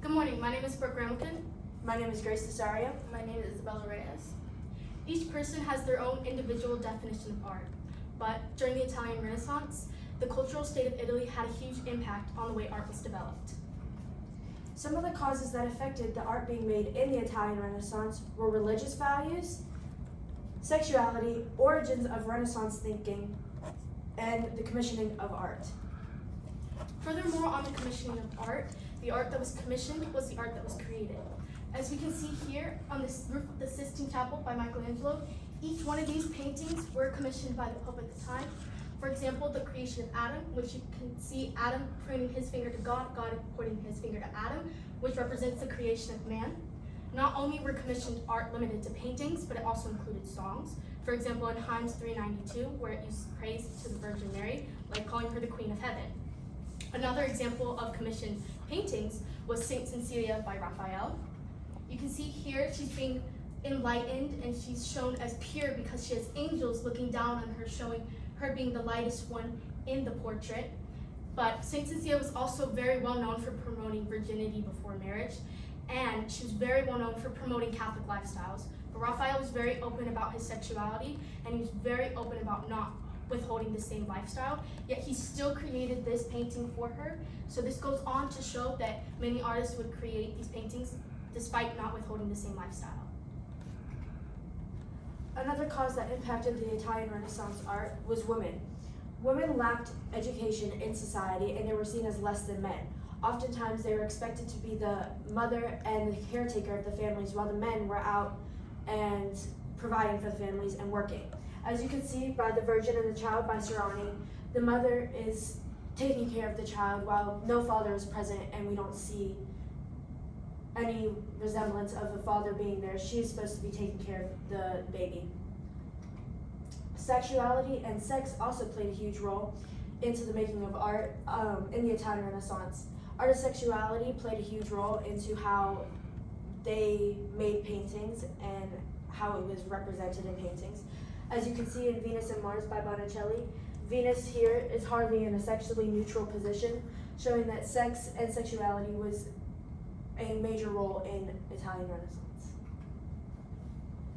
Good morning, my name is Brooke Ramilton. My name is Grace Cesario. My name is Isabella Reyes. Each person has their own individual definition of art, but during the Italian Renaissance, the cultural state of Italy had a huge impact on the way art was developed. Some of the causes that affected the art being made in the Italian Renaissance were religious values, sexuality, origins of Renaissance thinking, and the commissioning of art. Furthermore, on the commissioning of art, the art that was commissioned was the art that was created. As we can see here on this roof of the Sistine Chapel by Michelangelo, each one of these paintings were commissioned by the Pope at the time. For example, the creation of Adam, which you can see Adam pointing his finger to God, God pointing his finger to Adam, which represents the creation of man. Not only were commissioned art limited to paintings, but it also included songs. For example, in Hymns 392, where it used praise to the Virgin Mary, like calling her the Queen of Heaven. Another example of commissioned paintings was Saint Cecilia by Raphael. You can see here she's being enlightened and she's shown as pure because she has angels looking down on her, showing her being the lightest one in the portrait. But Saint Cecilia was also very well known for promoting virginity before marriage, and she was very well known for promoting Catholic lifestyles. But Raphael was very open about his sexuality, and he was very open about not withholding the same lifestyle, yet he still created this painting for her. So this goes on to show that many artists would create these paintings despite not withholding the same lifestyle. Another cause that impacted the Italian Renaissance art was women. Women lacked education in society and they were seen as less than men. Oftentimes they were expected to be the mother and the caretaker of the families while the men were out and providing for the families and working. As you can see by The Virgin and the Child by Serrani, the mother is taking care of the child while no father is present and we don't see any resemblance of the father being there. She's supposed to be taking care of the baby. Sexuality and sex also played a huge role into the making of art in the Italian Renaissance. Art of sexuality played a huge role into how they made paintings and how it was represented in paintings. As you can see in Venus and Mars by Botticelli, Venus here is hardly in a sexually neutral position, showing that sex and sexuality was a major role in Italian Renaissance.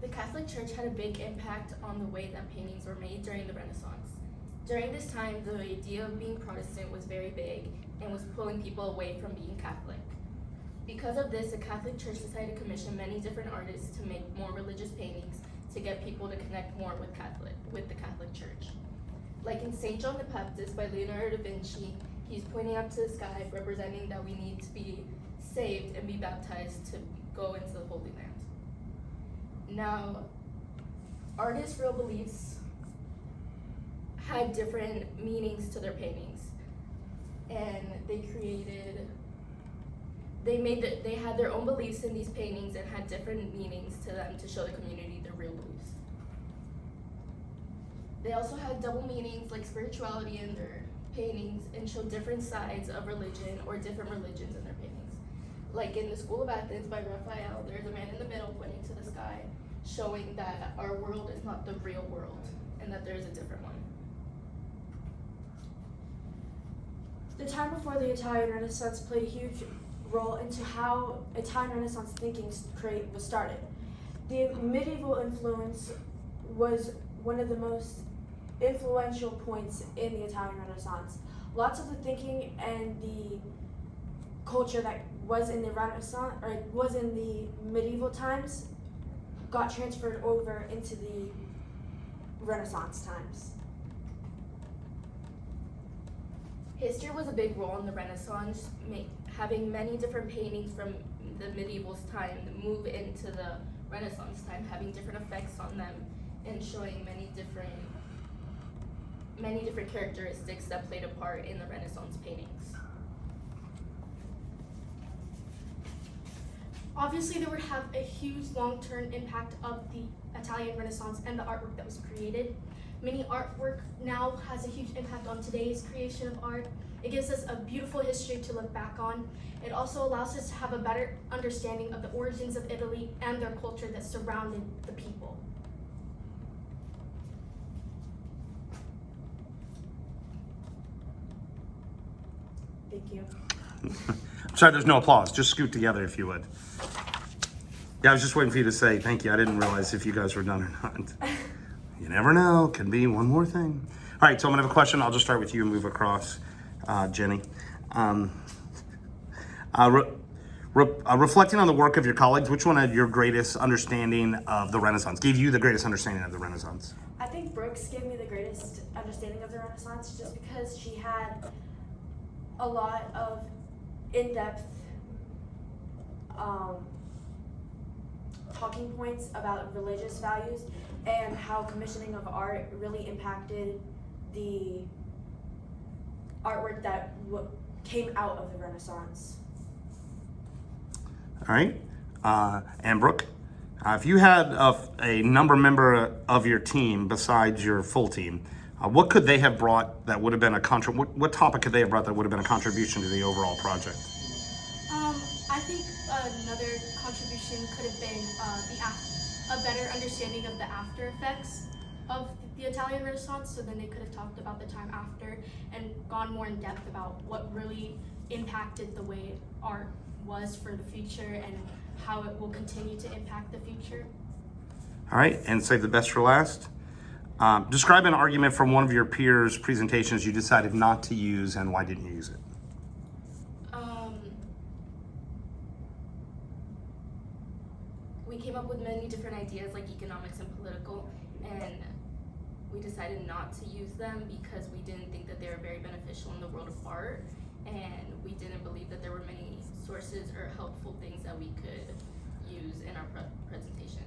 The Catholic Church had a big impact on the way that paintings were made during the Renaissance. During this time, the idea of being Protestant was very big and was pulling people away from being Catholic. Because of this, the Catholic Church decided to commission many different artists to make more religious paintings to get people to connect more with the Catholic Church. Like in St. John the Baptist by Leonardo da Vinci, he's pointing up to the sky, representing that we need to be saved and be baptized to go into the Holy Land. Now, artists' real beliefs had different meanings to their paintings, and they had their own beliefs in these paintings and had different meanings to them to show the community their real beliefs. They also had double meanings like spirituality in their paintings and showed different sides of religion or different religions in their paintings. Like in the School of Athens by Raphael, there's a man in the middle pointing to the sky, showing that our world is not the real world and that there is a different one. The time before the Italian Renaissance played a huge role into how Italian Renaissance thinking was started. The medieval influence was one of the most influential points in the Italian Renaissance. Lots of the thinking and the culture that was in the Renaissance, or was in the medieval times, got transferred over into the Renaissance times. History was a big role in the Renaissance, having many different paintings from the medieval time move into the Renaissance time, having different effects on them and showing many different characteristics that played a part in the Renaissance paintings. Obviously, there would have a huge long-term impact of the Italian Renaissance and the artwork that was created. Many artwork now has a huge impact on today's creation of art. It gives us a beautiful history to look back on. It also allows us to have a better understanding of the origins of Italy and their culture that surrounded the people. Thank you. Sorry, there's no applause. Just scoot together if you would. Yeah, I was just waiting for you to say thank you. I didn't realize if you guys were done or not. You never know. Can be one more thing. All right, so I'm gonna have a question. I'll just start with you and move across, Jenny. Reflecting on the work of your colleagues, which one had your greatest understanding of the Renaissance? Gave you the greatest understanding of the Renaissance? I think Brooks gave me the greatest understanding of the Renaissance just because she had a lot of in-depth talking points about religious values and how commissioning of art really impacted the artwork that came out of the Renaissance. All right, and Brooke, if you had a member of your team besides your full team, what could they have brought that would have been what topic could they have brought that would have been a contribution to the overall project? I think another contribution could have been a better understanding of the after effects of the Italian Renaissance, so then they could have talked about the time after and gone more in depth about what really impacted the way art was for the future and how it will continue to impact the future. All right, and save the best for last. Describe an argument from one of your peers' presentations you decided not to use, and why didn't you use it? We came up with many different ideas like economics and political, and we decided not to use them because we didn't think that they were very beneficial in the world of art, and we didn't believe that there were many sources or helpful things that we could use in our presentation.